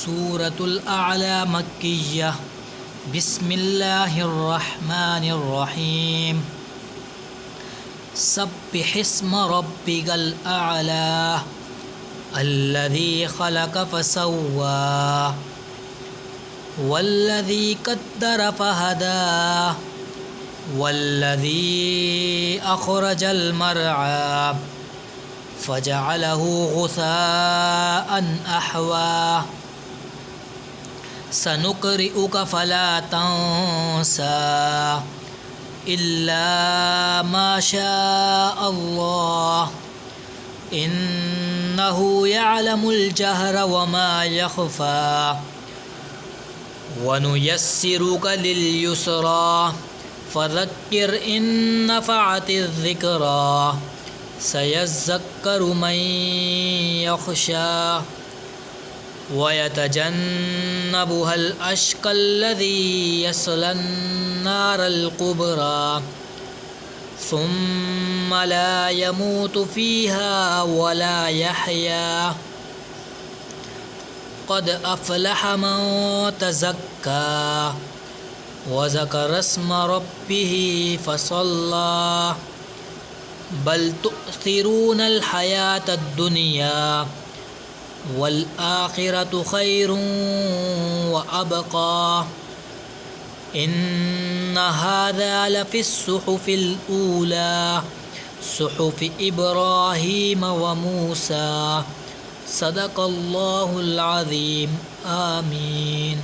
सूरतुल आला मक्किय्या। बिस्मिल्लाहिर्रहमानिर्रहीम। सब्बिहिस्म रब्बिकल आला अल्लज़ी खलक़ फसव्वा वल्लज़ी क़द्दर फ़हदा वल्लज़ी अख़रजल मरआ फ़जअलहु गुसाअन अहवा। सनुक़रिउक फ़ला तंसा इल्ला मा शाअ अल्लाह इन्नहु यअलमुल जहरा वमा यख़फ़ा वनुयस्सिरुक लिल-युस्रा फ़ज़क्किर इन नफ़अतिज़्ज़िक्रा सयज़्ज़क्करु मन यख़शा वयतजन्नबुहल अश्क़ल्लज़ी यस्लन्नारल कुब्रा सुम्म ला यमूतु फ़ीहा वला यहया। क़द अफ़लह मन तज़क्का वज़करस्म रब्बिही फ़सल्ला बल तु'थिरूनल हयातद दुनिया वल आखिरतु खैरुन व अबक़ा इन्न हाज़ा लफ़िस्सुहुफ़िल ऊला सुहुफ़ि इब्राहीम व मूसा। सदक़ल्लाहुल अज़ीम। आमीन।